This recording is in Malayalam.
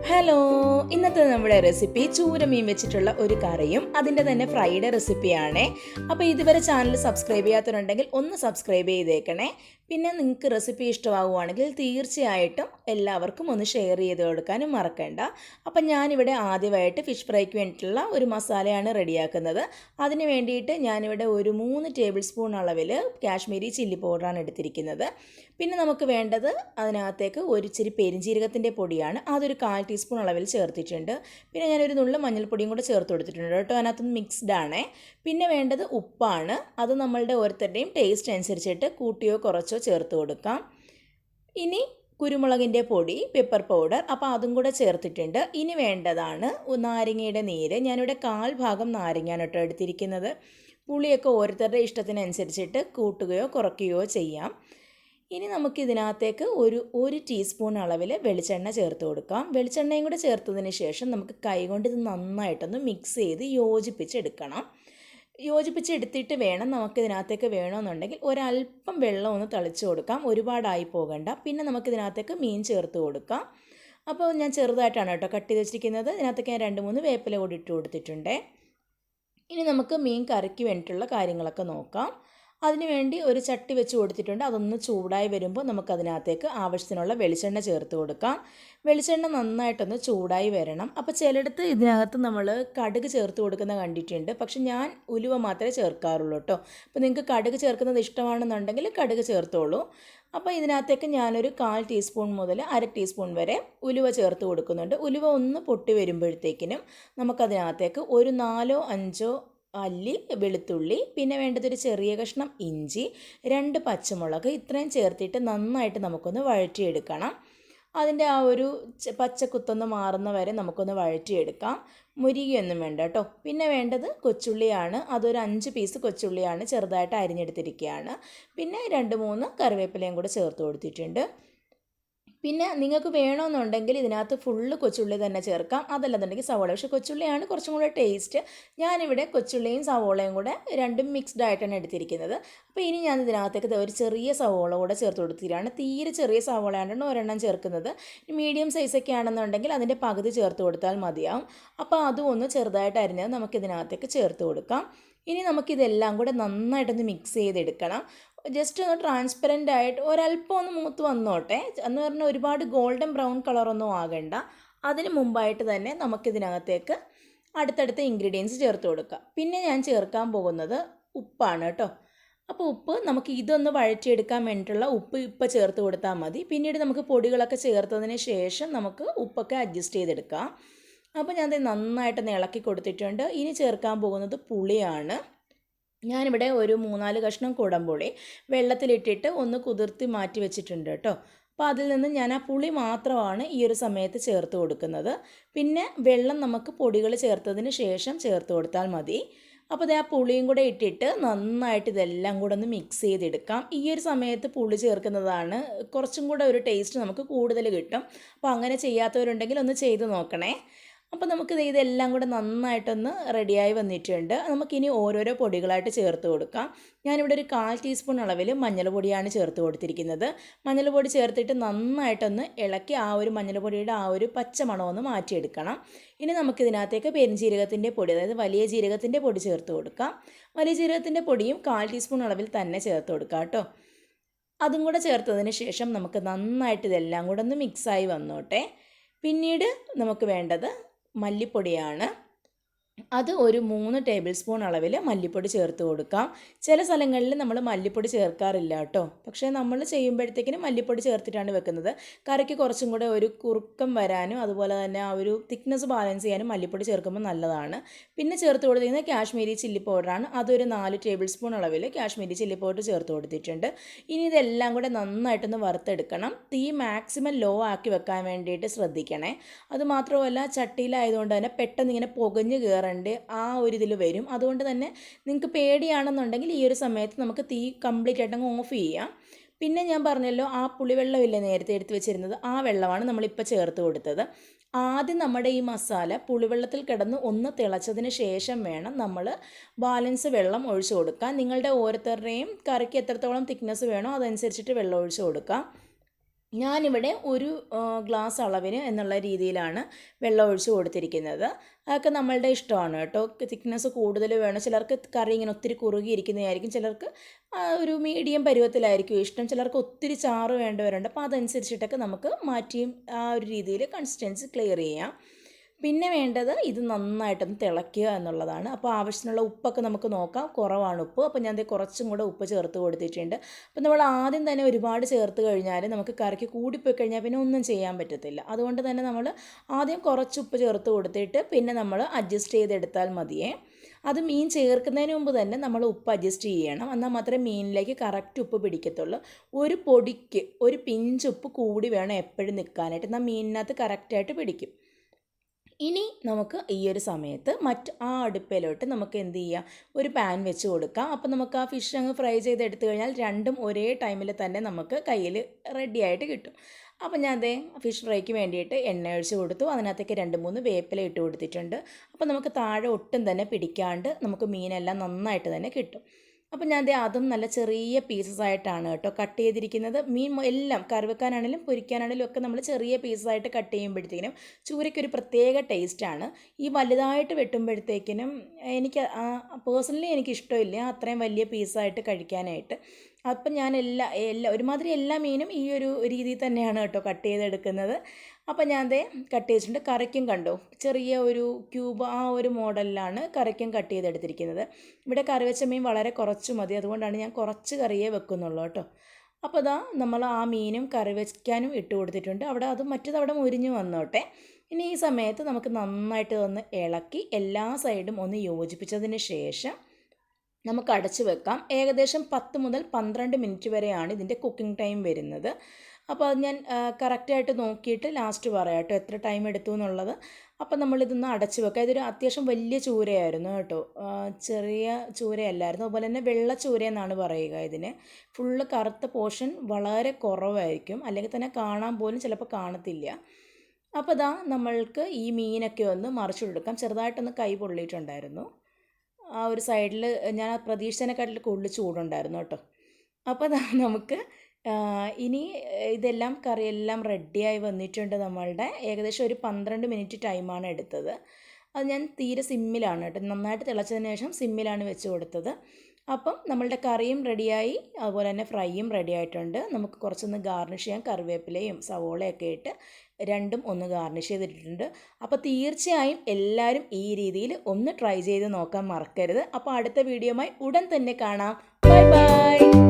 ഹലോ, ഇന്നത്തെ നമ്മുടെ റെസിപ്പി ചൂരമീൻ വെച്ചിട്ടുള്ള ഒരു കറിയും അതിൻ്റെ തന്നെ ഫ്രൈഡ് റെസിപ്പിയാണേ. അപ്പോൾ ഇതുവരെ ചാനൽ സബ്സ്ക്രൈബ് ചെയ്യാത്തവരുണ്ടെങ്കിൽ ഒന്ന് സബ്സ്ക്രൈബ് ചെയ്തേക്കണേ. പിന്നെ നിങ്ങൾക്ക് റെസിപ്പി ഇഷ്ടമാവുകയാണെങ്കിൽ തീർച്ചയായിട്ടും എല്ലാവർക്കും ഒന്ന് ഷെയർ ചെയ്ത് കൊടുക്കാനും മറക്കണ്ട. അപ്പം ഞാനിവിടെ ആദ്യമായിട്ട് ഫിഷ് ഫ്രൈക്ക് വേണ്ടിയിട്ടുള്ള ഒരു മസാലയാണ് റെഡിയാക്കുന്നത്. അതിന് വേണ്ടിയിട്ട് ഞാനിവിടെ ഒരു 3 ടേബിൾ സ്പൂൺ അളവിൽ കാശ്മീരി ചില്ലി പൗഡറാണ് എടുത്തിരിക്കുന്നത്. പിന്നെ നമുക്ക് വേണ്ടത് അതിനകത്തേക്ക് ഒരു ഇച്ചിരി പെരിഞ്ജീരകത്തിൻ്റെ പൊടിയാണ്. അതൊരു 1/4 ടീസ്പൂൺ അളവിൽ ചേർത്തിട്ടുണ്ട്. പിന്നെ ഞാനൊരു നുള്ളു മഞ്ഞൾപ്പൊടിയും കൂടെ ചേർത്ത് കൊടുത്തിട്ടുണ്ട് കേട്ടോ. അതിനകത്തൊന്ന് മിക്സ്ഡ് ആണേ. പിന്നെ വേണ്ടത് ഉപ്പാണ്. അത് നമ്മളുടെ ഓരോരുത്തരുടെയും ടേസ്റ്റ് അനുസരിച്ചിട്ട് കൂട്ടിയോ കുറച്ചോ ചേർത്ത് കൊടുക്കാം. ഇനി കുരുമുളകിൻ്റെ പൊടി, പെപ്പർ പൗഡർ, അപ്പോൾ അതും കൂടെ ചേർത്തിട്ടുണ്ട്. ഇനി വേണ്ടതാണ് നാരങ്ങയുടെ നീര്. ഞാനിവിടെ 1/4 ഭാഗം നാരങ്ങയാണ് കേട്ടോ എടുത്തിരിക്കുന്നത്. പുളിയൊക്കെ ഓരോരുത്തരുടെ ഇഷ്ടത്തിനനുസരിച്ചിട്ട് കൂട്ടുകയോ കുറയ്ക്കുകയോ ചെയ്യാം. ഇനി നമുക്കിതിനകത്തേക്ക് ഒരു ടീസ്പൂൺ അളവിൽ വെളിച്ചെണ്ണ ചേർത്ത് കൊടുക്കാം. വെളിച്ചെണ്ണയും കൂടെ ചേർത്തതിന് ശേഷം നമുക്ക് കൈകൊണ്ട് ഇത് നന്നായിട്ടൊന്ന് മിക്സ് ചെയ്ത് യോജിപ്പിച്ചെടുക്കണം. യോജിപ്പിച്ചെടുത്തിട്ട് വേണം നമുക്കിതിനകത്തേക്ക് വേണമെന്നുണ്ടെങ്കിൽ ഒരല്പം വെള്ളം ഒന്ന് തളിച്ച് കൊടുക്കാം. ഒരുപാടായി പോകണ്ട. പിന്നെ നമുക്കിതിനകത്തേക്ക് മീൻ ചേർത്ത് കൊടുക്കാം. അപ്പോൾ ഞാൻ ചെറുതായിട്ടാണ് കേട്ടോ കട്ട് ചെയ്ത് വെച്ചിരിക്കുന്നത്. ഇതിനകത്തേക്ക് ഞാൻ 2-3 വേപ്പില കൂടി ഇട്ട് കൊടുത്തിട്ടുണ്ട്. ഇനി നമുക്ക് മീൻ കറിക്ക് വേണ്ടിയിട്ടുള്ള കാര്യങ്ങളൊക്കെ നോക്കാം. അതിനുവേണ്ടി ഒരു ചട്ടി വെച്ച് കൊടുത്തിട്ടുണ്ട്. അതൊന്ന് ചൂടായി വരുമ്പോൾ നമുക്കതിനകത്തേക്ക് ആവശ്യത്തിനുള്ള വെളിച്ചെണ്ണ ചേർത്ത് കൊടുക്കാം. വെളിച്ചെണ്ണ നന്നായിട്ടൊന്ന് ചൂടായി വരണം. അപ്പോൾ ചിലയിടത്ത് ഇതിനകത്ത് നമ്മൾ കടുക് ചേർത്ത് കൊടുക്കുന്ന കണ്ടിട്ടുണ്ട്. പക്ഷെ ഞാൻ ഉലുവ മാത്രമേ ചേർക്കാറുള്ളൂ കേട്ടോ. അപ്പോൾ നിങ്ങൾക്ക് കടുക് ചേർക്കുന്നത് ഇഷ്ടമാണെന്നുണ്ടെങ്കിൽ കടുക് ചേർത്തോളൂ. അപ്പോൾ ഇതിനകത്തേക്ക് ഞാനൊരു 1/4 ടീസ്പൂൺ മുതൽ 1/2 ടീസ്പൂൺ വരെ ഉലുവ ചേർത്ത് കൊടുക്കുന്നുണ്ട്. ഉലുവ ഒന്ന് പൊട്ടി വരുമ്പോഴത്തേക്കിനും നമുക്കതിനകത്തേക്ക് ഒരു 4-5 അല്ലി വെളുത്തുള്ളി, പിന്നെ വേണ്ടതൊരു ചെറിയ കഷ്ണം ഇഞ്ചി, 2 പച്ചമുളക്, ഇത്രയും ചേർത്തിട്ട് നന്നായിട്ട് നമുക്കൊന്ന് വഴറ്റിയെടുക്കണം. അതിൻ്റെ ആ ഒരു പച്ചക്കുത്തൊന്ന് മാറുന്ന വരെ നമുക്കൊന്ന് വഴറ്റിയെടുക്കാം. മുരികയൊന്നും വേണ്ട കേട്ടോ. പിന്നെ വേണ്ടത് കൊച്ചുള്ളിയാണ്. അതൊരു 5 പീസ് കൊച്ചുള്ളിയാണ് ചെറുതായിട്ട് അരിഞ്ഞെടുത്തിരിക്കുകയാണ്. പിന്നെ 2-3 കറിവേപ്പിലയും കൂടെ ചേർത്ത് കൊടുത്തിട്ടുണ്ട്. പിന്നെ നിങ്ങൾക്ക് വേണമെന്നുണ്ടെങ്കിൽ ഇതിനകത്ത് ഫുള്ള് കൊച്ചുള്ളി തന്നെ ചേർക്കാം. അതല്ലെന്നുണ്ടെങ്കിൽ സവോള. പക്ഷേ കൊച്ചുള്ളിയാണ് കുറച്ചും കൂടെ ടേസ്റ്റ്. ഞാനിവിടെ കൊച്ചുള്ളിയും സവോളയും കൂടെ രണ്ടും മിക്സ്ഡ് ആയിട്ടാണ് എടുത്തിരിക്കുന്നത്. അപ്പോൾ ഇനി ഞാൻ ഇതിനകത്തേക്ക് ഒരു ചെറിയ സവോള കൂടെ ചേർത്ത് കൊടുത്തിട്ടാണ്. തീരെ ചെറിയ സവോളയാണ് ഒരെണ്ണം ചേർക്കുന്നത്. മീഡിയം സൈസൊക്കെ ആണെന്നുണ്ടെങ്കിൽ അതിൻ്റെ പകുതി ചേർത്ത് കൊടുത്താൽ മതിയാവും. അപ്പോൾ അതും ഒന്ന് ചെറുതായിട്ട് അരിഞ്ഞത് നമുക്കിതിനകത്തേക്ക് ചേർത്ത് കൊടുക്കാം. ഇനി നമുക്കിതെല്ലാം കൂടെ നന്നായിട്ടൊന്ന് മിക്സ് ചെയ്തെടുക്കണം. ജസ്റ്റ് ഒന്ന് ട്രാൻസ്പെറൻ്റ് ആയിട്ട് ഒരല്പം ഒന്ന് മൂത്ത് വന്നോട്ടെ. എന്ന് പറഞ്ഞാൽ ഒരുപാട് ഗോൾഡൻ ബ്രൗൺ കളറൊന്നും ആകണ്ട. അതിന് മുമ്പായിട്ട് തന്നെ നമുക്കിതിനകത്തേക്ക് അടുത്തടുത്ത ഇൻഗ്രീഡിയൻസ് ചേർത്ത് കൊടുക്കാം. പിന്നെ ഞാൻ ചേർക്കാൻ പോകുന്നത് ഉപ്പാണ് കേട്ടോ. അപ്പോൾ ഉപ്പ് നമുക്ക് ഇതൊന്ന് വഴറ്റിയെടുക്കാൻ വേണ്ടിയിട്ടുള്ള ഉപ്പ് ഇപ്പോൾ ചേർത്ത് കൊടുത്താൽ മതി. പിന്നീട് നമുക്ക് പൊടികളൊക്കെ ചേർത്തതിന് ശേഷം നമുക്ക് ഉപ്പൊക്കെ അഡ്ജസ്റ്റ് ചെയ്തെടുക്കാം. അപ്പോൾ ഞാനത് നന്നായിട്ടൊന്ന് ഇളക്കി കൊടുത്തിട്ടുണ്ട്. ഇനി ചേർക്കാൻ പോകുന്നത് പുളിയാണ്. ഞാനിവിടെ ഒരു 3-4 കഷ്ണം കുടംപുളി വെള്ളത്തിലിട്ടിട്ട് ഒന്ന് കുതിർത്തി മാറ്റി വെച്ചിട്ടുണ്ട് കേട്ടോ. അപ്പോൾ അതിൽ നിന്ന് ഞാൻ ആ പുളി മാത്രമാണ് ഈ ഒരു സമയത്ത് ചേർത്ത് കൊടുക്കുന്നത്. പിന്നെ വെള്ളം നമുക്ക് പൊടികൾ ചേർത്തതിന് ശേഷം ചേർത്ത് കൊടുത്താൽ മതി. അപ്പോൾ ആ പുളിയും കൂടെ ഇട്ടിട്ട് നന്നായിട്ട് ഇതെല്ലാം കൂടെ ഒന്ന് മിക്സ് ചെയ്തെടുക്കാം. ഈ ഒരു സമയത്ത് പുളി ചേർക്കുന്നതാണ് കുറച്ചും കൂടെ ഒരു ടേസ്റ്റ് നമുക്ക് കൂടുതൽ കിട്ടും. അപ്പോൾ അങ്ങനെ ചെയ്യാത്തവരുണ്ടെങ്കിൽ ഒന്ന് ചെയ്ത് നോക്കണേ. അപ്പോൾ നമുക്ക് ഇതെല്ലാം കൂടെ നന്നായിട്ടൊന്ന് റെഡിയായി വന്നിട്ടുണ്ട്. നമുക്കിനി ഓരോരോ പൊടികളായിട്ട് ചേർത്ത് കൊടുക്കാം. ഞാനിവിടെ ഒരു 1/4 ടീസ്പൂൺ അളവിൽ മഞ്ഞൾപ്പൊടിയാണ് ചേർത്ത് കൊടുത്തിരിക്കുന്നത്. മഞ്ഞൾപ്പൊടി ചേർത്തിട്ട് നന്നായിട്ടൊന്ന് ഇളക്കി ആ ഒരു മഞ്ഞൾപ്പൊടിയുടെ ആ ഒരു പച്ച മണമൊന്ന് മാറ്റിയെടുക്കണം. ഇനി നമുക്കിതിനകത്തേക്ക് പെരുംജീരകത്തിൻ്റെ പൊടി, അതായത് വലിയ ജീരകത്തിൻ്റെ പൊടി ചേർത്ത് കൊടുക്കാം. വലിയ ജീരകത്തിൻ്റെ പൊടിയും 1/4 ടീസ്പൂൺ അളവിൽ തന്നെ ചേർത്ത് കൊടുക്കാം കേട്ടോ. അതും കൂടെ ചേർത്തതിന് ശേഷം നമുക്ക് നന്നായിട്ട് ഇതെല്ലാം കൂടെ ഒന്ന് മിക്സായി വന്നോട്ടെ. പിന്നീട് നമുക്ക് വേണ്ടത് മല്ലിപ്പൊടിയാണ്. അത് ഒരു 3 ടേബിൾ സ്പൂൺ അളവിൽ മല്ലിപ്പൊടി ചേർത്ത് കൊടുക്കാം. ചില സ്ഥലങ്ങളിൽ നമ്മൾ മല്ലിപ്പൊടി ചേർക്കാറില്ല കേട്ടോ. പക്ഷേ നമ്മൾ ചെയ്യുമ്പോഴത്തേക്കിനും മല്ലിപ്പൊടി ചേർത്തിട്ടാണ് വെക്കുന്നത്. കറിക്ക് കുറച്ചും കൂടെ ഒരു കുറുക്കം വരാനും അതുപോലെ തന്നെ ആ ഒരു തിക്നെസ് ബാലൻസ് ചെയ്യാനും മല്ലിപ്പൊടി ചേർക്കുമ്പോൾ നല്ലതാണ്. പിന്നെ ചേർത്ത് കൊടുത്തിരിക്കുന്നത് കാശ്മീരി ചില്ലി പൗഡറാണ്. അതൊരു 4 ടേബിൾ സ്പൂൺ അളവിൽ കാശ്മീരി ചില്ലി പൗഡർ ചേർത്ത് കൊടുത്തിട്ടുണ്ട്. ഇനി ഇതെല്ലാം കൂടെ നന്നായിട്ടൊന്ന് വറുത്തെടുക്കണം. തീ മാക്സിമം ലോ ആക്കി വെക്കാൻ വേണ്ടിയിട്ട് ശ്രദ്ധിക്കണേ. അതുമാത്രമല്ല ചട്ടിയിലായതുകൊണ്ട് തന്നെ പെട്ടെന്ന് ഇങ്ങനെ പുകഞ്ഞ് ആ ഒരു ഇതിൽ വരും. അതുകൊണ്ട് തന്നെ നിങ്ങൾക്ക് പേടിയാണെന്നുണ്ടെങ്കിൽ ഈ ഒരു സമയത്ത് നമുക്ക് തീ കംപ്ലീറ്റ് ആയിട്ടങ്ങ് ഓഫ് ചെയ്യാം. പിന്നെ ഞാൻ പറഞ്ഞല്ലോ ആ പുളിവെള്ളമില്ലേ നേരത്തെ എടുത്ത് വെച്ചിരുന്നത്, ആ വെള്ളമാണ് നമ്മളിപ്പോൾ ചേർത്ത് കൊടുത്തത്. ആദ്യം നമ്മുടെ ഈ മസാല പുളിവെള്ളത്തിൽ കിടന്ന് ഒന്ന് തിളച്ചതിന് ശേഷം വേണം നമ്മൾ ബാലൻസ് വെള്ളം ഒഴിച്ചു കൊടുക്കാൻ. നിങ്ങളുടെ ഓരോരുത്തരുടെയും കറിക്ക് എത്രത്തോളം തിക്നെസ് വേണോ അതനുസരിച്ചിട്ട് വെള്ളം ഒഴിച്ചു കൊടുക്കാം. ഞാനിവിടെ ഒരു ഗ്ലാസ് അളവിന് എന്നുള്ള രീതിയിലാണ് വെള്ളം ഒഴിച്ച് കൊടുത്തിരിക്കുന്നത്. അതൊക്കെ നമ്മളുടെ ഇഷ്ടമാണ് കേട്ടോ. തിക്നെസ് കൂടുതൽ വേണം, ചിലർക്ക് കറി ഇങ്ങനെ ഒത്തിരി കുറുകിയിരിക്കുന്നതായിരിക്കും, ചിലർക്ക് ഒരു മീഡിയം പരുവത്തിലായിരിക്കും ഇഷ്ടം, ചിലർക്ക് ഒത്തിരി ചാറ് വേണ്ടവരുണ്ട്. അപ്പോൾ അതനുസരിച്ചിട്ടൊക്കെ നമുക്ക് മാറ്റിയും ആ ഒരു രീതിയിൽ കൺസിസ്റ്റൻസി ക്ലിയർ ചെയ്യാം. പിന്നെ വേണ്ടത് ഇത് നന്നായിട്ടൊന്ന് തിളയ്ക്കുക എന്നുള്ളതാണ്. അപ്പോൾ ആവശ്യത്തിനുള്ള ഉപ്പൊക്കെ നമുക്ക് നോക്കാം. കുറവാണ് ഉപ്പ്, അപ്പോൾ ഞാൻ കുറച്ചും കൂടെ ഉപ്പ് ചേർത്ത് കൊടുത്തിട്ടുണ്ട്. അപ്പോൾ നമ്മൾ ആദ്യം തന്നെ ഒരുപാട് ചേർത്ത് കഴിഞ്ഞാൽ നമുക്ക് കറിക്ക് കൂടിപ്പോയി കഴിഞ്ഞാൽ പിന്നെ ഒന്നും ചെയ്യാൻ പറ്റത്തില്ല. അതുകൊണ്ട് തന്നെ നമ്മൾ ആദ്യം കുറച്ച് ഉപ്പ് ചേർത്ത് കൊടുത്തിട്ട് പിന്നെ നമ്മൾ അഡ്ജസ്റ്റ് ചെയ്തെടുത്താൽ മതിയേ. അത് മീൻ ചേർക്കുന്നതിന് മുമ്പ് തന്നെ നമ്മൾ ഉപ്പ് അഡ്ജസ്റ്റ് ചെയ്യണം, എന്നാൽ മാത്രമേ മീനിലേക്ക് കറക്റ്റ് ഉപ്പ് പിടിക്കത്തുള്ളൂ. ഒരു പൊടിക്ക് ഒരു പിഞ്ച് ഉപ്പ് കൂടി വേണം എപ്പോഴും നിൽക്കാനായിട്ട്, എന്നാൽ മീനിനകത്ത് കറക്റ്റായിട്ട് പിടിക്കും. ഇനി നമുക്ക് ഈ ഒരു സമയത്ത് ആ അടുപ്പിലോട്ട് നമുക്ക് എന്ത് ചെയ്യാം, ഒരു പാൻ വെച്ച് കൊടുക്കാം. അപ്പോൾ നമുക്ക് ആ ഫിഷ് അങ്ങ് ഫ്രൈ ചെയ്തെടുത്തു കഴിഞ്ഞാൽ രണ്ടും ഒരേ ടൈമിൽ തന്നെ നമുക്ക് കയ്യിൽ റെഡിയായിട്ട് കിട്ടും. അപ്പോൾ ഞാൻ ഫിഷ് ഫ്രൈക്ക് വേണ്ടിയിട്ട് എണ്ണ ഒഴിച്ച് കൊടുത്തു. അതിനകത്തേക്ക് 2-3 വേപ്പില ഇട്ട് കൊടുത്തിട്ടുണ്ട്. അപ്പോൾ നമുക്ക് താഴെ ഒട്ടും തന്നെ പിടിക്കാണ്ട് നമുക്ക് മീനെല്ലാം നന്നായിട്ട് തന്നെ കിട്ടും. അപ്പോൾ ഞാൻ അതും നല്ല ചെറിയ പീസസ് ആയിട്ടാണ് കേട്ടോ കട്ട് ചെയ്തിരിക്കുന്നത്. മീൻ എല്ലാം കറി വെക്കാനാണെങ്കിലും പൊരിക്കാനാണെങ്കിലും ഒക്കെ നമ്മൾ ചെറിയ പീസസായിട്ട് കട്ട് ചെയ്യുമ്പോഴത്തേക്കിനും ചൂരയ്ക്കൊരു പ്രത്യേക ടേസ്റ്റാണ്. ഈ വലുതായിട്ട് വെട്ടുമ്പോഴത്തേക്കിനും എനിക്ക് പേഴ്സണലി എനിക്കിഷ്ടമില്ല അത്രയും വലിയ പീസായിട്ട് കഴിക്കാനായിട്ട്. അപ്പം ഞാൻ ഒരുമാതിരി എല്ലാ മീനും ഈ ഒരു രീതിയിൽ തന്നെയാണ് കേട്ടോ കട്ട് ചെയ്തെടുക്കുന്നത്. അപ്പം ഞാൻ കട്ട് ചെയ്തിട്ടുണ്ട്. കറിക്കും കണ്ടോ ചെറിയ ഒരു ക്യൂബ് ആ ഒരു മോഡലിലാണ് കറിക്കും കട്ട് ചെയ്തെടുത്തിരിക്കുന്നത്. ഇവിടെ കറി വെച്ച മീൻ വളരെ കുറച്ച് മതി, അതുകൊണ്ടാണ് ഞാൻ കുറച്ച് കറിയേ വെക്കുന്നുള്ളൂ കേട്ടോ. അപ്പോൾ നമ്മൾ ആ മീനും കറി വയ്ക്കാനും ഇട്ട് കൊടുത്തിട്ടുണ്ട്. മറ്റേത് അവിടെ മുരിഞ്ഞു വന്നോട്ടെ. ഇനി ഈ സമയത്ത് നമുക്ക് നന്നായിട്ട് ഒന്ന് ഇളക്കി എല്ലാ സൈഡും ഒന്ന് യോജിപ്പിച്ചതിന് ശേഷം നമുക്ക് അടച്ച് വെക്കാം. ഏകദേശം 10 മുതൽ 12 മിനിറ്റ് വരെയാണ് ഇതിൻ്റെ കുക്കിംഗ് ടൈം വരുന്നത്. അപ്പോൾ അത് ഞാൻ കറക്റ്റായിട്ട് നോക്കിയിട്ട് ലാസ്റ്റ് പറയാം കേട്ടോ എത്ര ടൈം എടുത്തു എന്നുള്ളത്. അപ്പോൾ നമ്മളിതൊന്ന് അടച്ച് വെക്കാം. ഇതൊരു അത്യാവശ്യം വലിയ ചൂരയായിരുന്നു കേട്ടോ, ചെറിയ ചൂരയല്ലായിരുന്നു. അതുപോലെ തന്നെ വെള്ള ചൂര എന്നാണ് പറയുക ഇതിന്. ഫുള്ള് കറുത്ത പോർഷൻ വളരെ കുറവായിരിക്കും, അല്ലെങ്കിൽ തന്നെ കാണാൻ പോലും ചിലപ്പോൾ കാണത്തില്ല. അപ്പോൾ നമ്മൾക്ക് ഈ മീനൊക്കെ ഒന്ന് മറിച്ചു കൊടുക്കാം. ചെറുതായിട്ടൊന്ന് കൈ പൊള്ളിയിട്ടുണ്ടായിരുന്നു. ആ ഒരു സൈഡിൽ ഞാൻ പ്രതീക്ഷിച്ചതിനെക്കാട്ടിൽ കൂടുതൽ ചൂടുണ്ടായിരുന്നു കേട്ടോ. അപ്പോൾ നമുക്ക് ഇനി ഇതെല്ലാം കറിയെല്ലാം റെഡിയായി വന്നിട്ടുണ്ട്. നമ്മളുടെ ഏകദേശം ഒരു 12 മിനിറ്റ് ടൈമാണ് എടുത്തത്. അത് ഞാൻ തീരെ സിമ്മിലാണ് കേട്ടോ, നന്നായിട്ട് തിളച്ചതിന് ശേഷം സിമ്മിലാണ് വെച്ച് കൊടുത്തത്. അപ്പം നമ്മളുടെ കറിയും റെഡിയായി, അതുപോലെ തന്നെ ഫ്രൈയും റെഡി ആയിട്ടുണ്ട്. നമുക്ക് കുറച്ചൊന്ന് ഗാർണിഷ് ചെയ്യാൻ കറിവേപ്പിലയും സവോളയൊക്കെ ഇട്ട് രണ്ടും ഒന്ന് ഗാർണിഷ് ചെയ്തിട്ടുണ്ട്. അപ്പോൾ തീർച്ചയായും എല്ലാവരും ഈ രീതിയിൽ ഒന്ന് ട്രൈ ചെയ്ത് നോക്കാൻ മറക്കരുത്. അപ്പോൾ അടുത്ത വീഡിയോയുമായി ഉടൻ തന്നെ കാണാം. Bye bye.